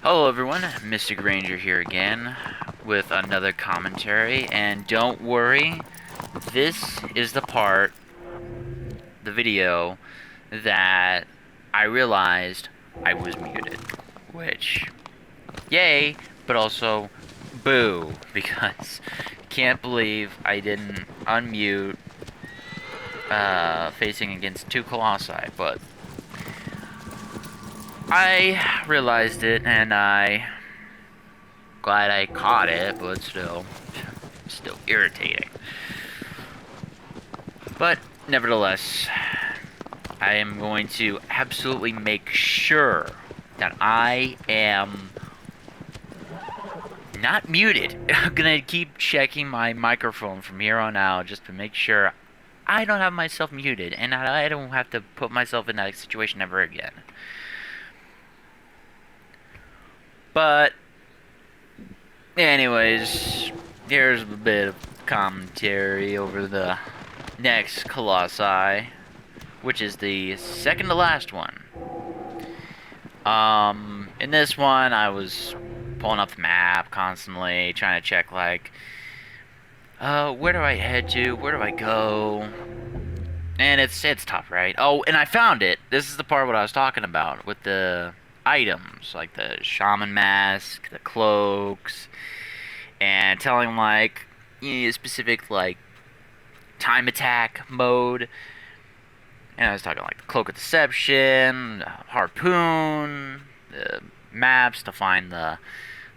Hello everyone, Mystic Ranger here again with another commentary, and don't worry, this is the video, that I realized I was muted, which, yay, but also boo, because can't believe I didn't unmute, facing against two Colossi, but I realized it, and glad I caught it, but still irritating. But nevertheless, I am going to absolutely make sure that I am not muted. I'm gonna keep checking my microphone from here on out just to make sure I don't have myself muted and I don't have to put myself in that situation ever again. But anyways, here's a bit of commentary over the next Colossi, which is the second to last one. In this one, I was pulling up the map constantly, trying to check, like, where do I head to? Where do I go? And it's tough, right? Oh, and I found it. This is the part what I was talking about with the items, like the shaman mask, the cloaks, and telling, like, specific, like, time attack mode. And I was talking like the Cloak of Deception, Harpoon, the maps to find or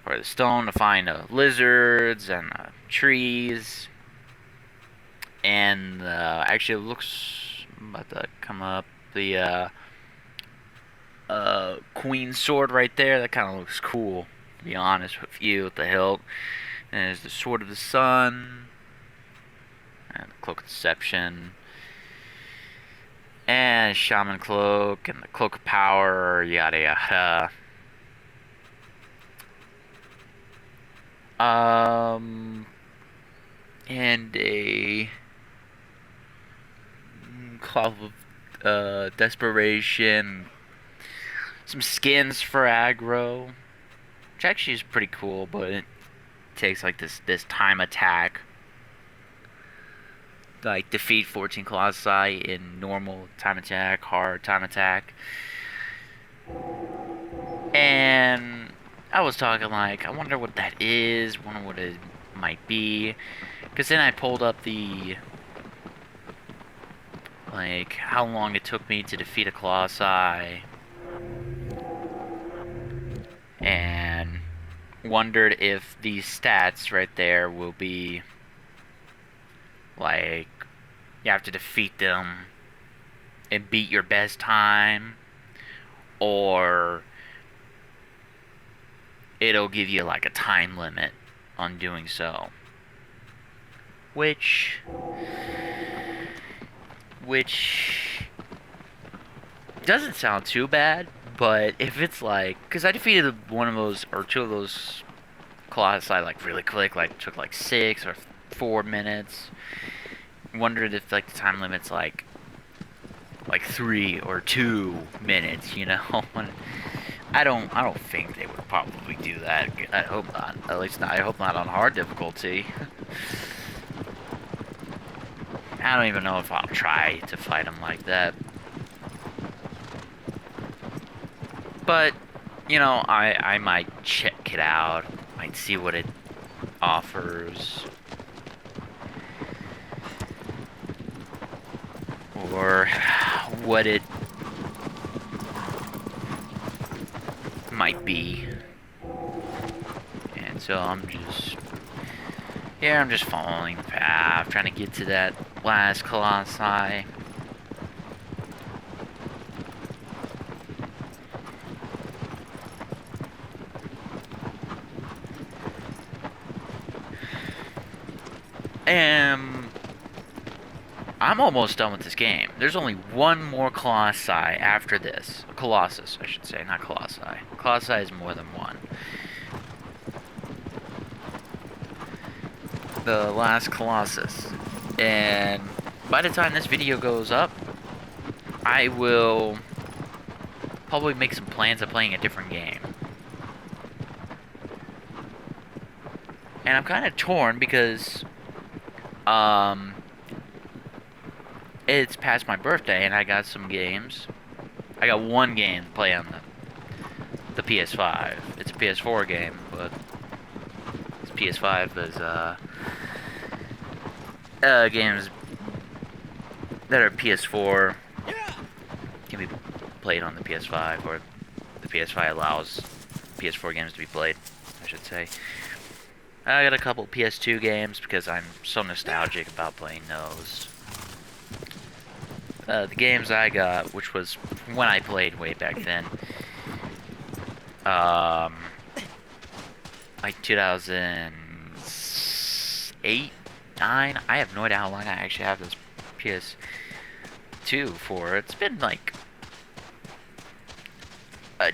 the stone to find lizards and trees. And actually, it looks about to come up the Queen Sword right there. That kind of looks cool, to be honest with you, with the hilt. And there's the Sword of the Sun, and the Cloak of Deception. And Shaman Cloak, and the Cloak of Power, yada yada. And a Cloth of Desperation. Some skins for aggro, which actually is pretty cool, but it takes like this time attack. Like, defeat 14 Colossi in normal time attack, hard time attack. And I was talking like, I wonder what that is, wonder what it might be. Because then I pulled up like, how long it took me to defeat a Colossi. And wondered if these stats right there will be, like, you have to defeat them and beat your best time, or it'll give you like a time limit on doing so. Which doesn't sound too bad, but if it's like, because I defeated one of those or two of those Colossi like really quick, like took like 6 or 4 minutes. Wondered if like the time limit's like 3 or 2 minutes, you know. I don't think they would probably do that. I hope not. At least not, I hope not on hard difficulty. I don't even know if I'll try to fight them like that. But, you know, I might check it out. Might see what it offers. Or what it might be. And so I'm just following the path, trying to get to that last Colossi. And I'm almost done with this game. There's only one more Colossi after this. Colossus, I should say, not Colossi. Colossi is more than one. The last Colossus. And by the time this video goes up, I will probably make some plans of playing a different game. And I'm kind of torn because um it's past my birthday and I got some games. I got one game to play on the PS5. It's a PS4 game, but this PS5 is games that are PS4 can be played on the PS5, or the PS5 allows PS4 games to be played, I should say. I got a couple PS2 games because I'm so nostalgic about playing those. The games I got, which was when I played way back then, like 2008, 9. I have no idea how long I actually have this PS2 for. It's been like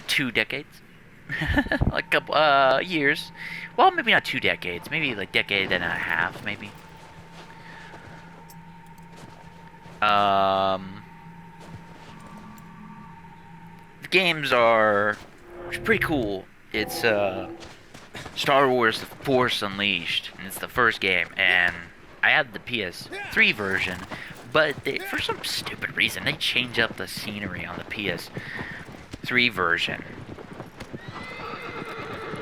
2 decades, like a couple years. Well, maybe not 2 decades. Maybe like decade and a half, maybe. The games are pretty cool. It's Star Wars: The Force Unleashed, and it's the first game. And I had the PS3 version, but for some stupid reason they changed up the scenery on the PS3 version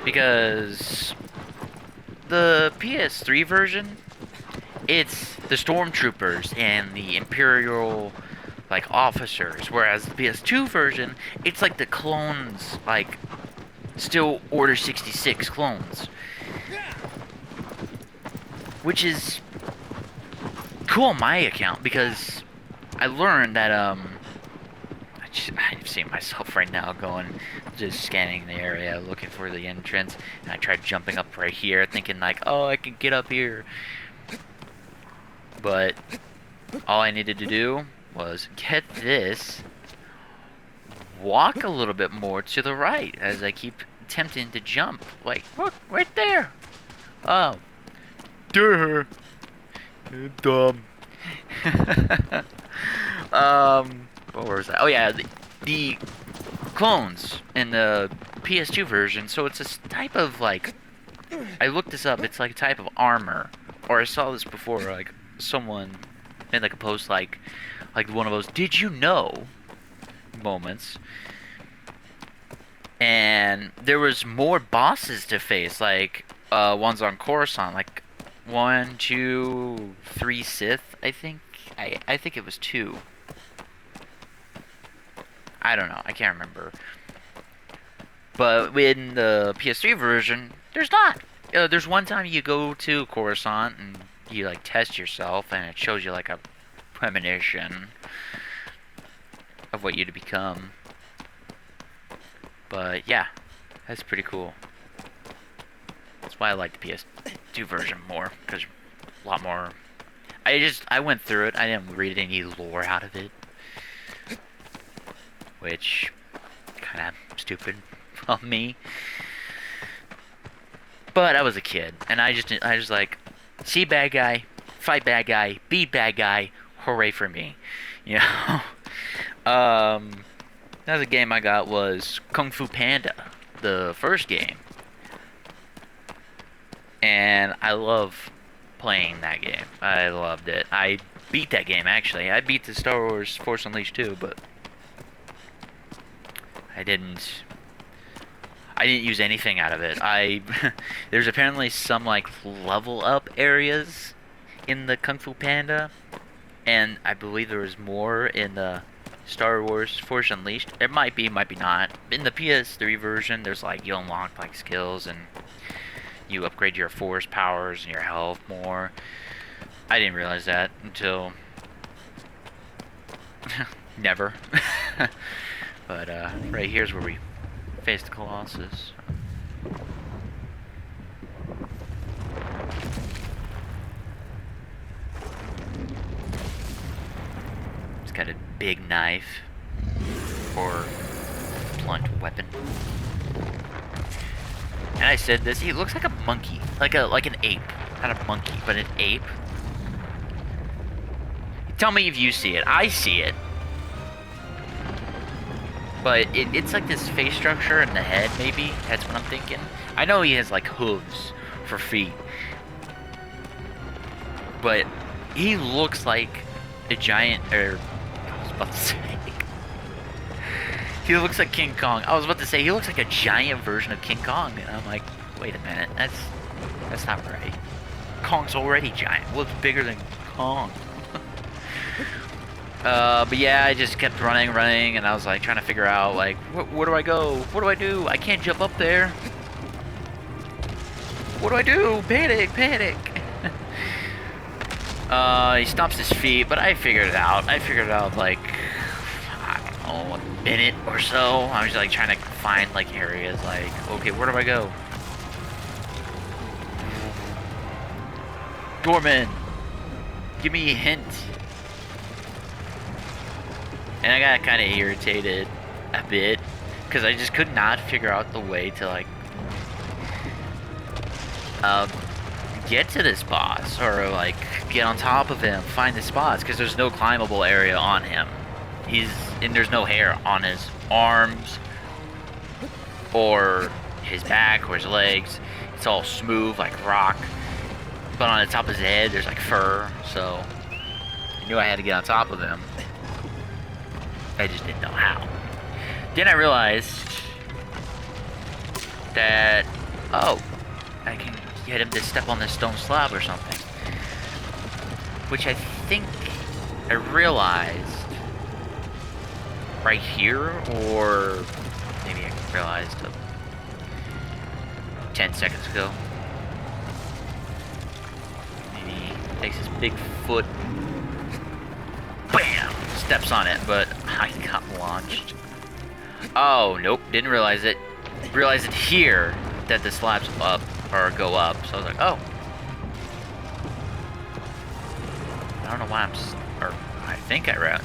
because the PS3 version, it's the stormtroopers and the Imperial like officers, whereas the PS2 version, it's like the clones, like still Order 66 clones, which is cool on my account because I learned that I've seen myself right now going, just scanning the area, looking for the entrance, and I tried jumping up right here, thinking like, oh, I can get up here. But all I needed to do was get this, walk a little bit more to the right as I keep attempting to jump. Like, look, right there. Oh, duh. Dumb. What was that? Oh yeah, the clones in the PS2 version. So it's a type of like, I looked this up. It's like a type of armor, or I saw this before. Like someone made like a post like one of those "Did you know?" moments. And there was more bosses to face, like ones on Coruscant, like 1, 2, 3 Sith. I think it was 2. I don't know. I can't remember. But in the PS3 version, there's not. There's one time you go to Coruscant and you like test yourself, and it shows you like a premonition of what you to become. But yeah, that's pretty cool. That's why I like the PS2 version more, because a lot more. I went through it. I didn't read any lore out of it, which kind of stupid of me. But I was a kid, and I just like see bad guy, fight bad guy, beat bad guy. Hooray for me, you know. Another game I got was Kung Fu Panda, the first game. And I love playing that game. I loved it. I beat that game, actually. I beat the Star Wars Force Unleashed too, but I didn't use anything out of it. There's apparently some like level up areas in the Kung Fu Panda, and I believe there was more in the Star Wars Force Unleashed. It might be, might be not. In the PS3 version, there's like, you unlock like skills and you upgrade your force powers and your health more. I didn't realize that until never. But right here's where we face the Colossus. It's got a big knife or blunt weapon. And I said this, he looks like a monkey. Like an ape. Not a monkey, but an ape. Tell me if you see it. I see it. But it's like this face structure in the head, maybe. That's what I'm thinking. I know he has like hooves for feet. But he looks like a giant, I was about to say, he looks like King Kong. I was about to say, he looks like a giant version of King Kong. And I'm like, wait a minute, that's not right. Kong's already giant. Looks bigger than Kong. But yeah, I just kept running, and I was like trying to figure out like, where do I go? What do I do? I can't jump up there. What do I do? Panic, panic. He stomps his feet, but I figured it out. I figured it out like, I don't know, a minute or so. I was like trying to find like areas like, okay, where do I go? Dorman, give me a hint. And I got kind of irritated a bit because I just could not figure out the way to like get to this boss or like get on top of him, find the spots, because there's no climbable area on him. And there's no hair on his arms or his back or his legs. It's all smooth like rock. But on the top of his head, there's like fur, so I knew I had to get on top of him. I just didn't know how. Then I realized that, oh, I can get him to step on this stone slab or something. Which I think I realized right here, or maybe I realized 10 seconds ago. Maybe takes his big foot, bam, steps on it, but I got launched. Oh, nope, didn't realize it. Realized it here that the slabs up, or go up, so I was like, oh. I don't know why or I think I read.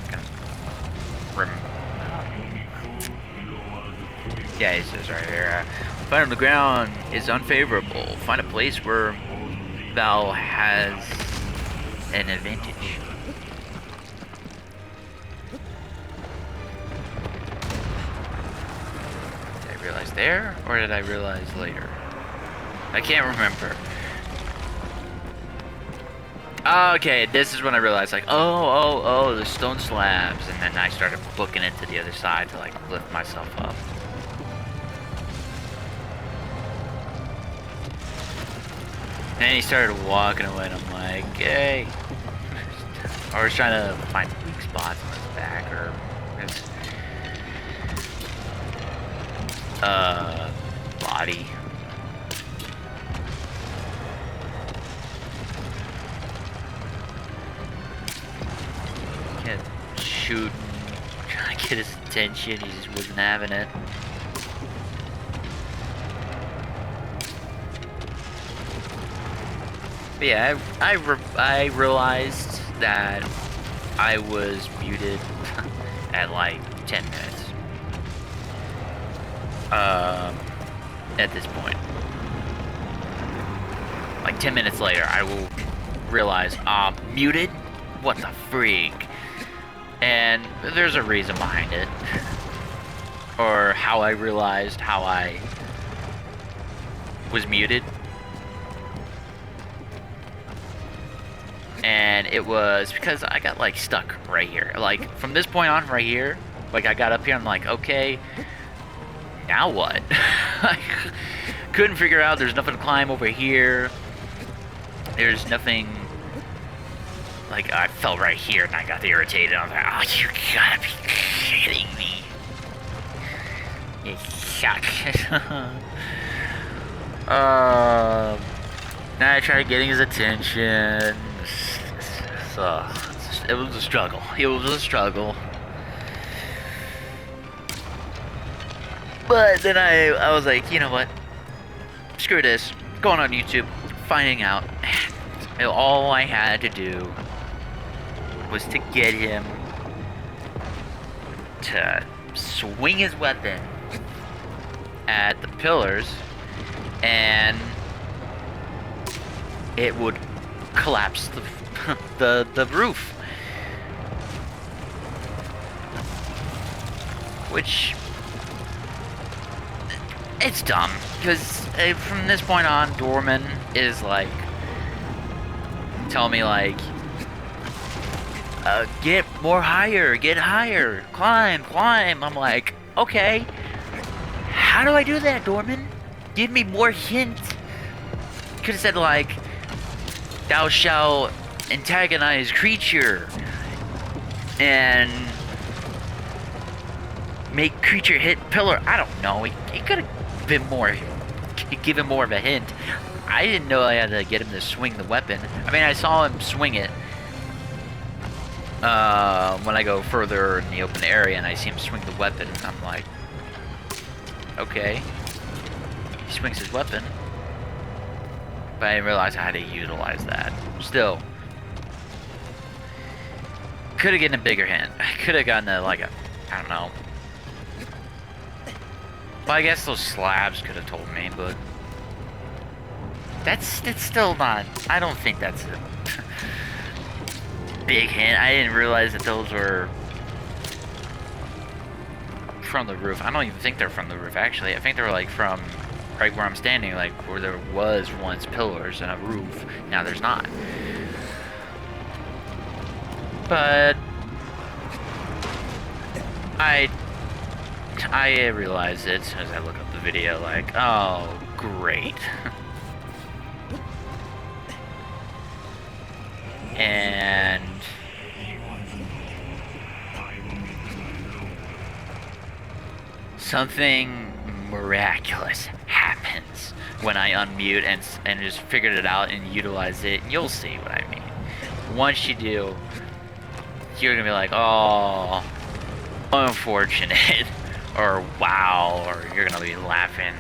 Yeah, it says right here, fight on the ground is unfavorable. Find a place where Val has an advantage. Did I realize there, or did I realize later? I can't remember. Okay, this is when I realized, like, oh, the stone slabs, and then I started booking it to the other side to, like, lift myself up. And he started walking away, and I'm like, hey. I was trying to find weak spots on his back, or his, body. Shooting, trying to get his attention, he just wasn't having it. But yeah, I realized that I was muted at like 10 minutes. At this point. Like 10 minutes later, I will realize, muted? What the freak? And there's a reason behind it. Or how I realized how I was muted. And it was because I got like stuck right here. Like from this point on right here, like I got up here, I'm like, okay, now what? I couldn't figure out, there's nothing to climb over here. There's nothing. Like, I fell right here and I got irritated. I was like, oh, you gotta be kidding me. You suck. Now I tried getting his attention. So, it was a struggle. It was a struggle. But then I was like, you know what? Screw this. Going on YouTube, finding out. And all I had to do was to get him to swing his weapon at the pillars, and it would collapse the roof. Which It's dumb, because from this point on, Dorman is like, telling me like, get more higher, get higher, climb, climb. I'm like, okay, how do I do that, Dorman? Give me more hint. Could have said like, thou shalt antagonize creature and make creature hit pillar. I don't know. He could have been more, given more of a hint. I didn't know I had to get him to swing the weapon. I mean, I saw him swing it when I go further in the open area and I see him swing the weapon. I'm like, okay. He swings his weapon. But I didn't realize I had to utilize that. Still. Could have gotten a bigger hint. I could have gotten a, like a, I don't know. Well, I guess those slabs could have told me, but that's still not, I don't think that's a big hint. I didn't realize that those were from the roof. I don't even think they're from the roof, actually. I think they were like from right where I'm standing, like where there was once pillars and a roof. Now there's not. But I realized it as I look up the video, like, oh, great. And something miraculous happens when I unmute and just figured it out and utilized it. You'll see what I mean. Once you do, you're gonna be like, oh, unfortunate, or wow, or you're gonna be laughing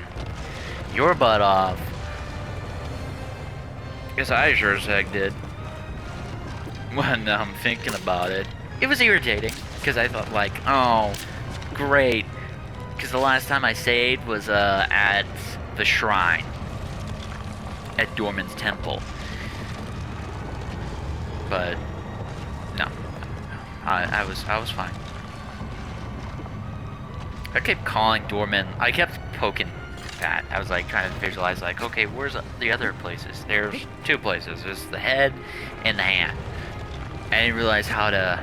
your butt off. Guess I sure as heck did. When I'm thinking about it, it was irritating because I thought like, oh, great, because the last time I saved was at the shrine at Dorman's temple, but no, I was fine. I kept calling Dorman. I kept poking that. I was like trying to visualize like, okay, where's the other places? There's two places. There's the head and the hand. I didn't realize how to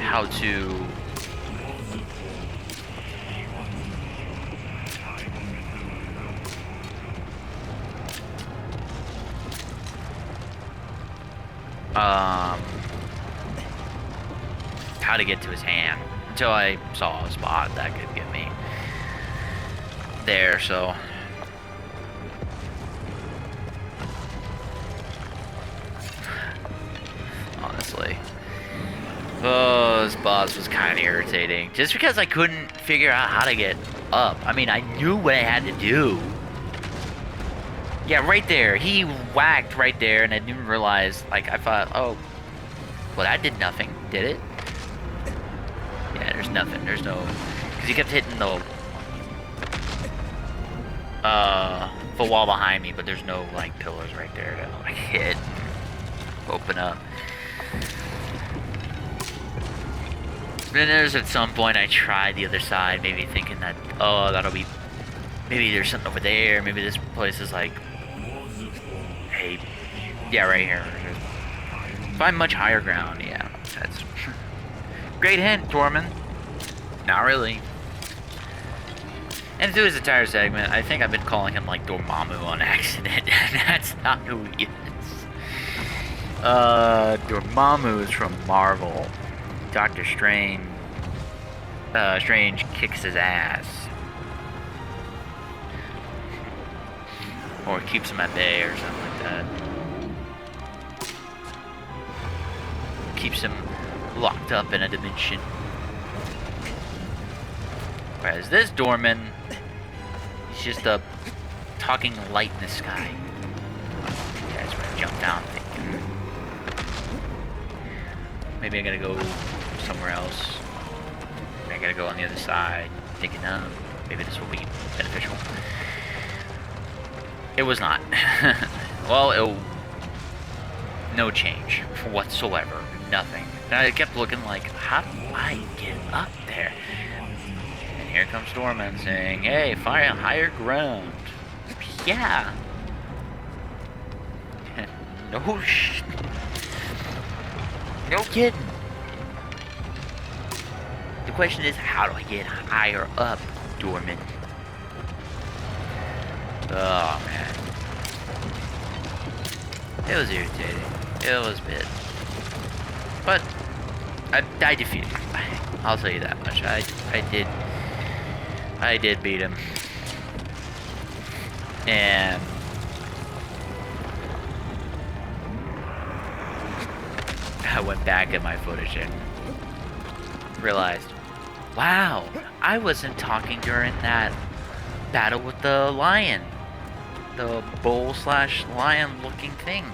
how to get to his hand until I saw a spot that could get me there. So honestly, oh, this boss was kind of irritating just because I couldn't figure out how to get up. I mean, I knew what I had to do. Yeah, right there. He whacked right there, and I didn't realize, like, I thought, oh, well, that did nothing, did it? Yeah, there's nothing. There's no, because he kept hitting the wall behind me, but there's no, like, pillars right there to, like, hit, open up. Then there's at some point I tried the other side, maybe thinking that, oh, that'll be, maybe there's something over there, maybe this place is like, hey, yeah, right here. Find much higher ground, yeah, that's great hint, Dorman. Not really. And through his entire segment, I think I've been calling him like Dormammu on accident, and that's not who he is. Dormammu is from Marvel. Doctor Strange kicks his ass. Or keeps him at bay or something like that. Keeps him locked up in a dimension. Whereas this Dorman, he's just a talking light in the sky. Yeah, that's where I jumped down thinking, maybe I gotta go somewhere else. Maybe I gotta go on the other side, thinking, maybe this will be beneficial. It was not. Well, no change whatsoever. Nothing. And I kept looking like, how do I get up there? here comes Dorman saying, "Hey, fire higher ground." Yeah. No sh. No kidding. The question is, how do I get higher up, Dorman? Oh man, it was irritating. It was a bit, but I defeated him. I'll tell you that much. I did beat him, and I went back at my footage and realized, wow, I wasn't talking during that battle with the lion. The bull/lion looking thing.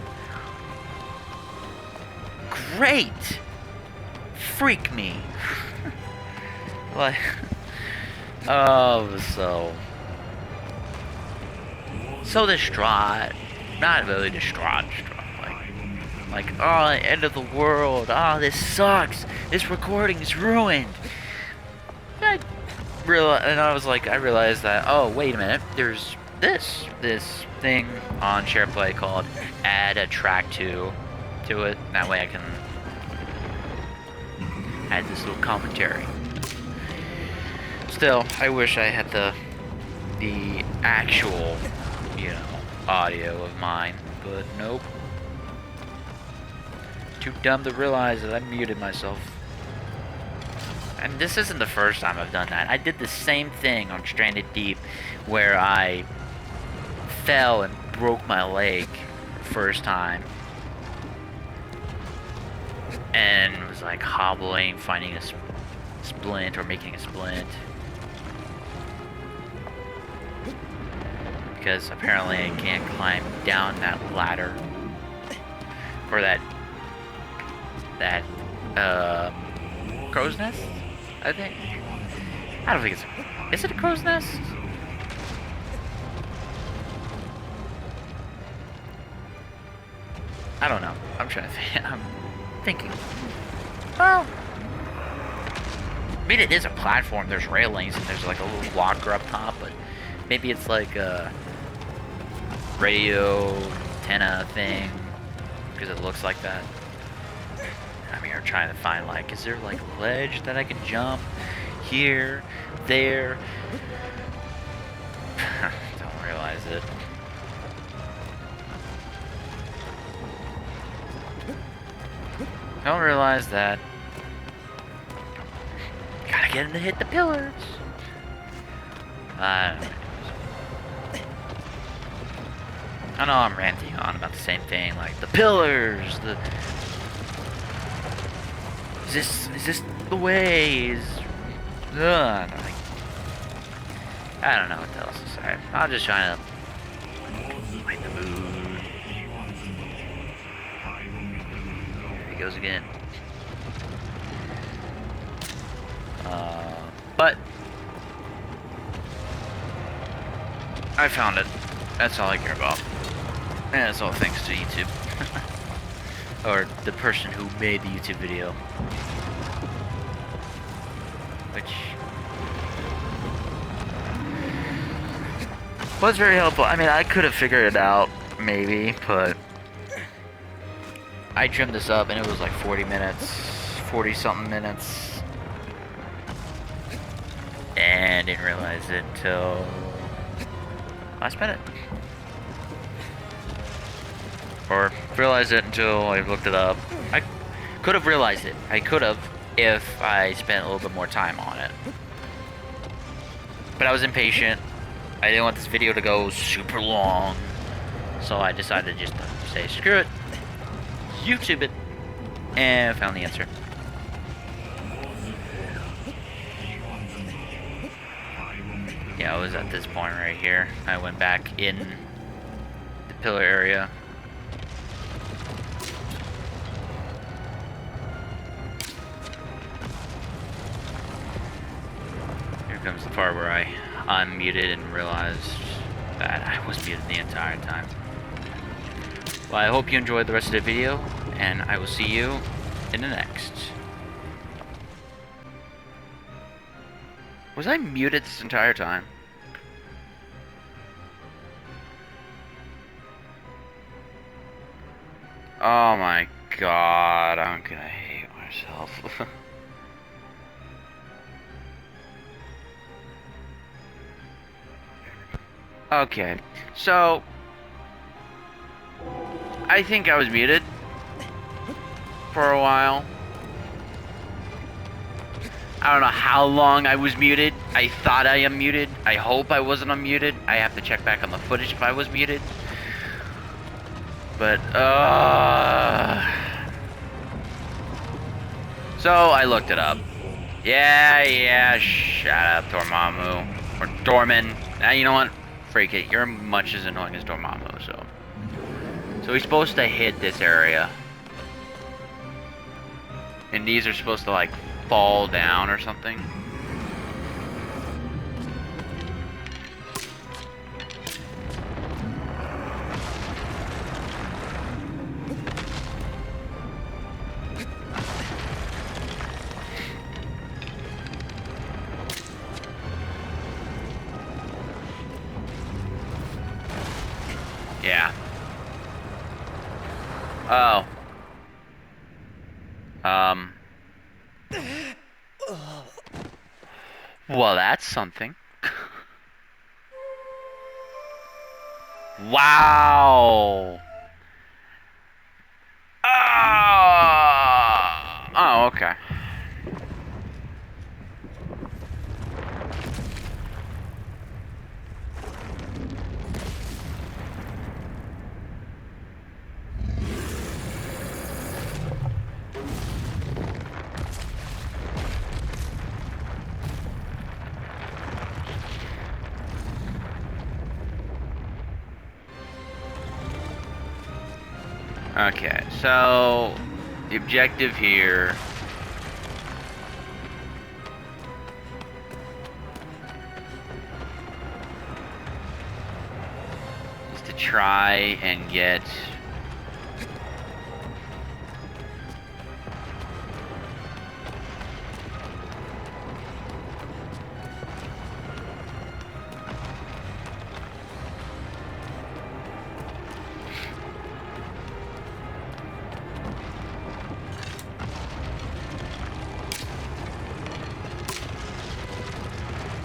Great! Freak me. Like, oh, so distraught. Not really distraught. Like, oh, end of the world. Oh, this sucks. This recording is ruined. I realized that, oh, wait a minute. There's this thing on SharePlay called add a track to it. That way I can add this little commentary. Still, I wish I had the actual, audio of mine, but nope. Too dumb to realize that I muted myself. And this isn't the first time I've done that. I did the same thing on Stranded Deep, where I fell and broke my leg first time. And was like hobbling, finding a splint or making a splint. Because apparently I can't climb down that ladder. Or that crow's nest, I think. I don't think is it a crow's nest? I don't know. I'm trying to think. I'm thinking. Well, I mean, it is a platform. There's railings and there's like a little walker up top, but maybe it's like a radio antenna thing because it looks like that. I'm here trying to find, like, is there like a ledge that I can jump here, there? Don't realize it. Don't realize that. Gotta get him to hit the pillars. I know I'm ranting on about the same thing, like the pillars, Is this the way? I don't know what else to say. I'm just trying to light the mood. There he goes again. But I found it. That's all I care about. And it's all thanks to YouTube. Or the person who made the YouTube video. Which was very helpful. I mean, I could have figured it out, maybe, but I trimmed this up and it was like 40 minutes, 40-something minutes. And didn't realize it till last minute. Or realized it until I looked it up. I could have realized it. I could have if I spent a little bit more time on it. But I was impatient. I didn't want this video to go super long. So I decided just to say, screw it. YouTube it. And found the answer. Yeah, I was at this point right here. I went back in the pillar area. Here comes the part where I unmuted and realized that I was muted the entire time. Well, I hope you enjoyed the rest of the video, and I will see you in the next. Was I muted this entire time? Oh my god, I'm gonna hate myself. Okay, so I think I was muted for a while. I don't know how long I was muted. I thought I am muted. I hope I wasn't unmuted. I have to check back on the footage if I was muted. But, so I looked it up. Yeah, shut up, Dormammu. Or Dorman. You know what? Freak it. You're much as annoying as Dormammu, so. So he's supposed to hit this area. And these are supposed to, like, fall down or something. Yeah. Oh. Well, that's something. Wow. Oh, okay. Okay, so the objective here is to try and get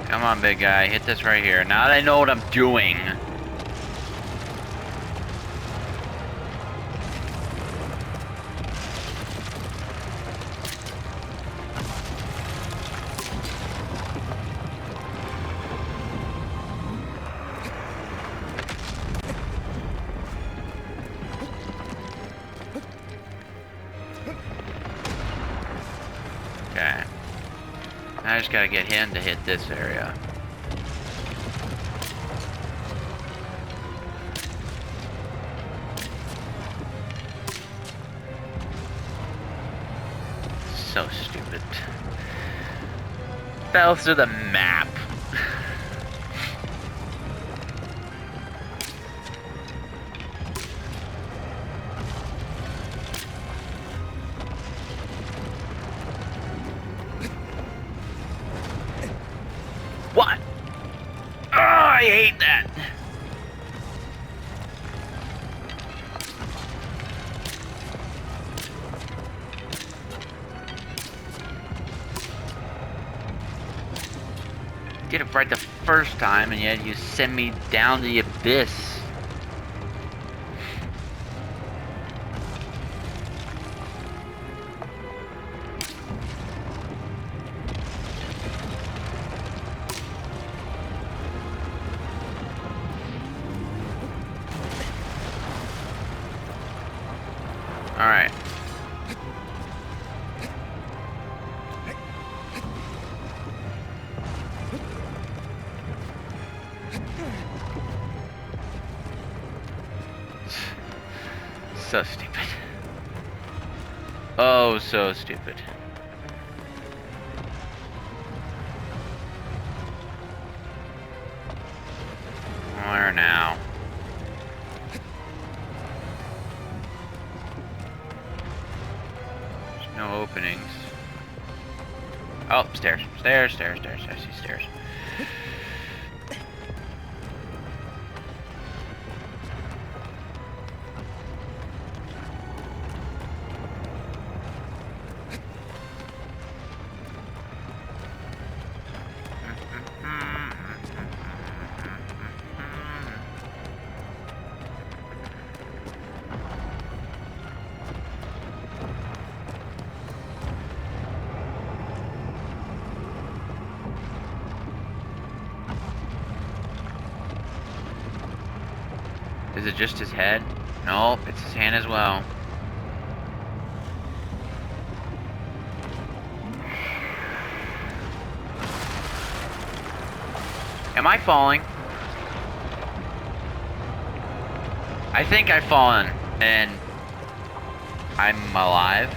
Come on, big guy. Hit this right here. Now that I know what I'm doing. Okay. I just gotta get him to hit this area. So stupid. Fell through the map. What? Oh, I hate that. Get it right the first time, and yet you send me down the abyss. Alright. So stupid. Oh, so stupid. Where now? There's no openings. Oh, stairs. Stairs, stairs, stairs. I see stairs. Is it just his head? Nope, it's his hand as well. Am I falling? I think I've fallen, and I'm alive.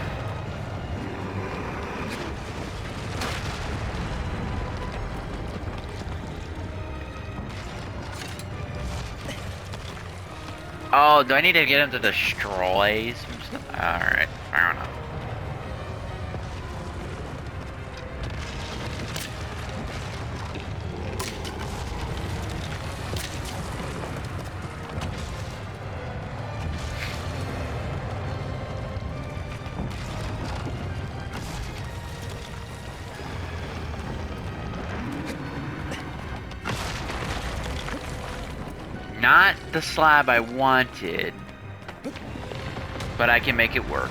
Oh, do I need to get him to destroy some stuff? Alright, fair enough. Not the slab I wanted, but I can make it work.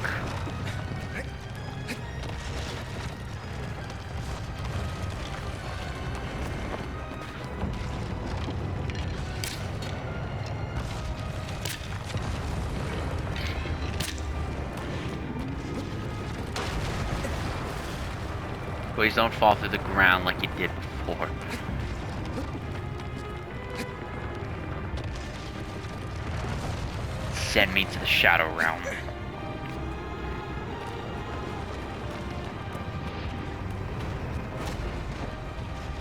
Please don't fall through the ground like you did before. Send me to the Shadow Realm.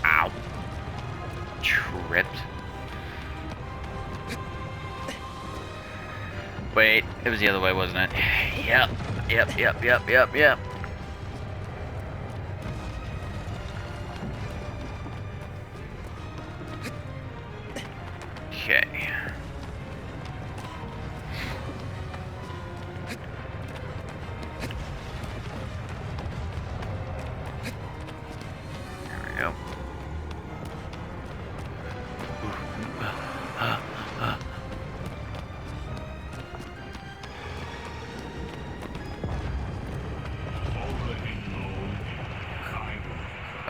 Ow. Tripped. Wait, it was the other way, wasn't it? Yep. Yep. Okay.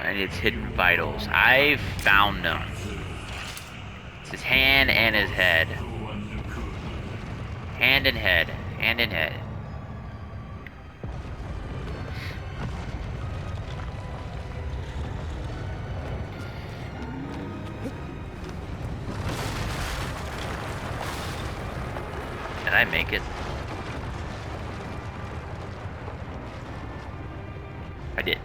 And its hidden vitals. I found them. It's his hand and his head. Hand and head. Hand and head. Did I make it? I did.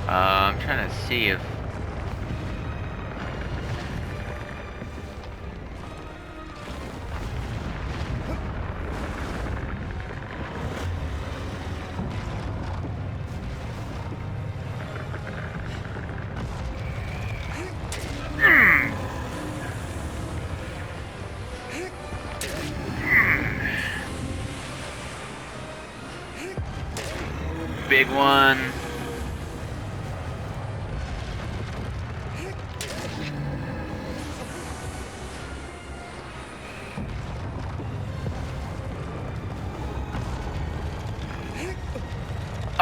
I'm trying to see if... Big one.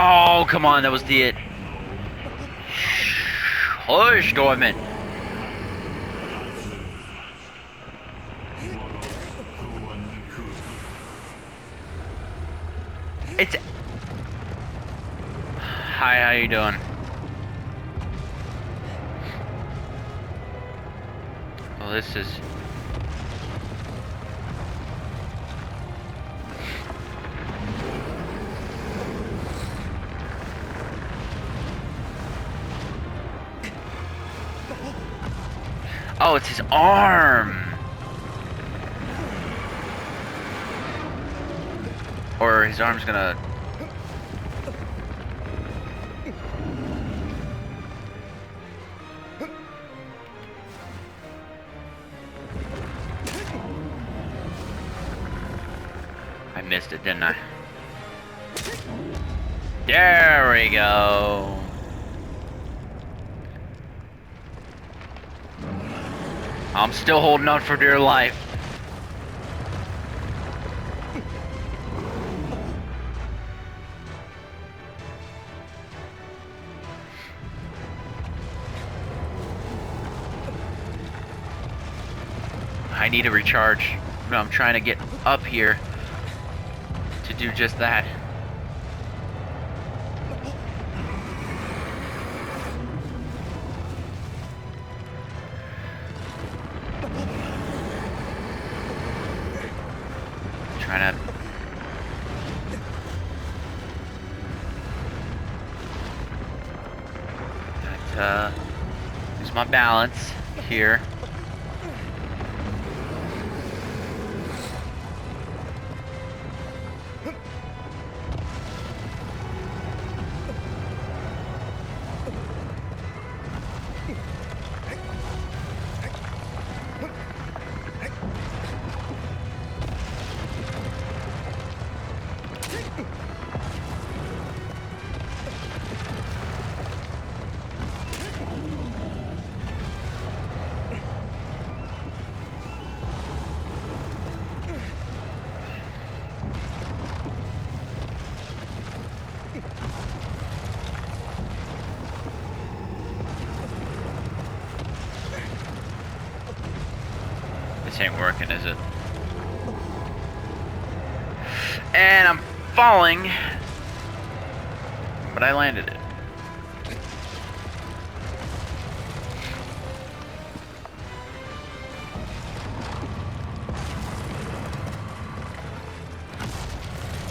Oh, come on, that was the it. Hush, Dorman. It's... Hi, how you doing? Well, this is... Oh, it's his arm! Or his arm's gonna... I missed it, didn't I? There we go. I'm still holding on for dear life. I need to recharge. I'm trying to get up here to do just that. Trying to use my balance here. This ain't working, is it? And I'm falling, but I landed it.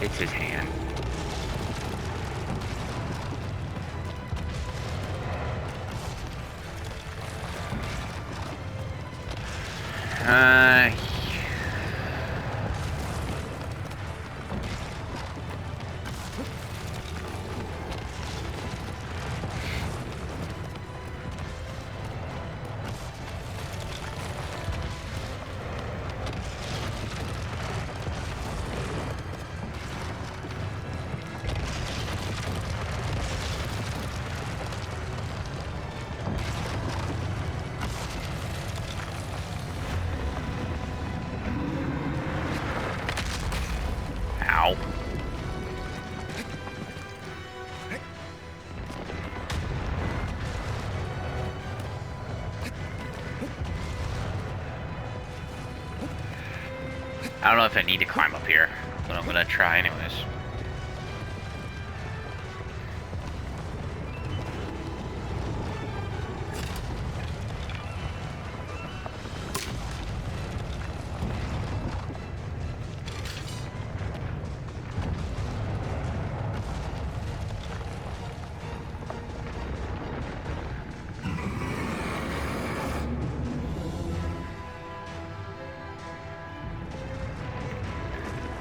It's his hand. Ow. I don't know if I need to climb up here, but I'm gonna try anyways.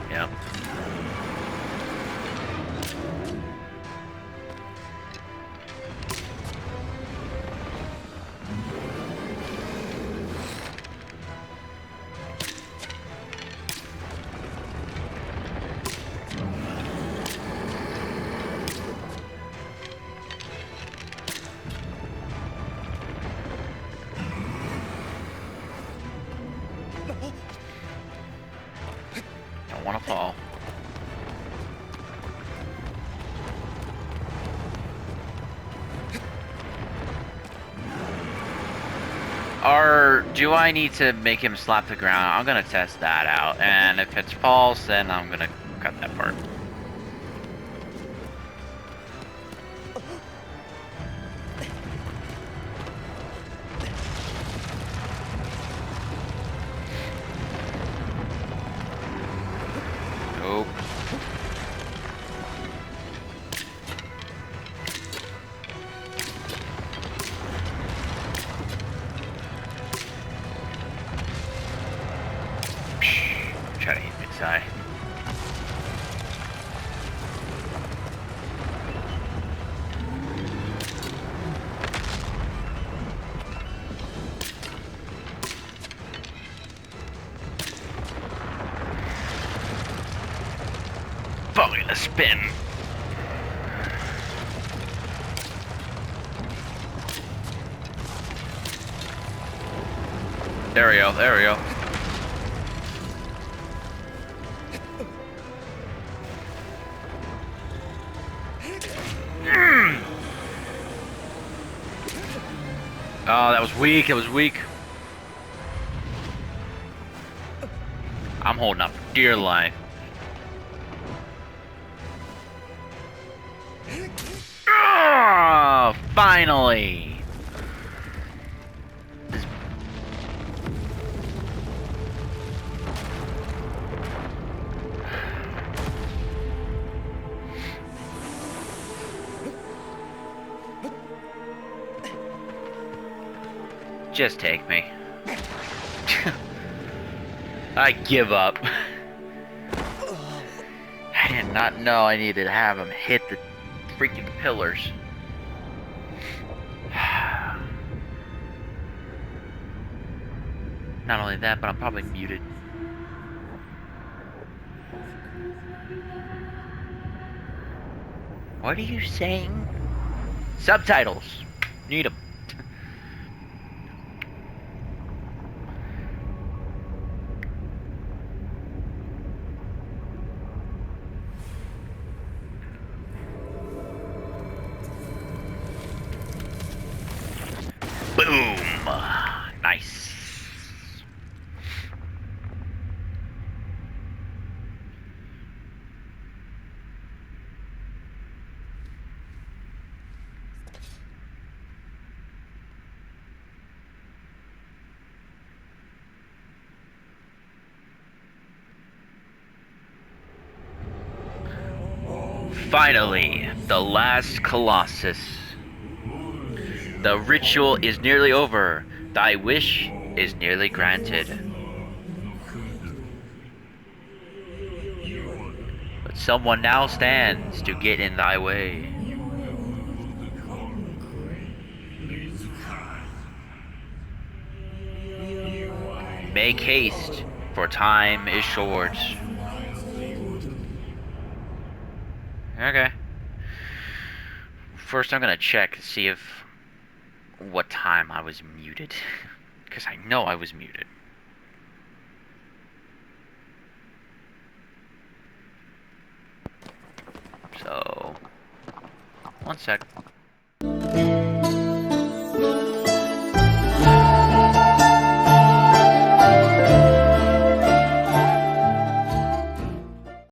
Yep. Don't want to fall. Or do I need to make him slap the ground? I'm gonna test that out, and if it's false, then I'm gonna cut that part. Nope. A spin. There we go, there we go. Oh, that was weak, it was weak. I'm holding up for dear life. Oh, finally! Just take me. I give up. I did not know I needed to have him hit the freaking pillars. Not only that, but I'm probably muted. What are you saying? Subtitles. Need them. Boom! Nice. Finally, the last Colossus. The ritual is nearly over. Thy wish is nearly granted. But someone now stands to get in thy way. Make haste, for time is short. Okay. First, I'm gonna check to see if what time I was muted, because I know I was muted. So, one sec.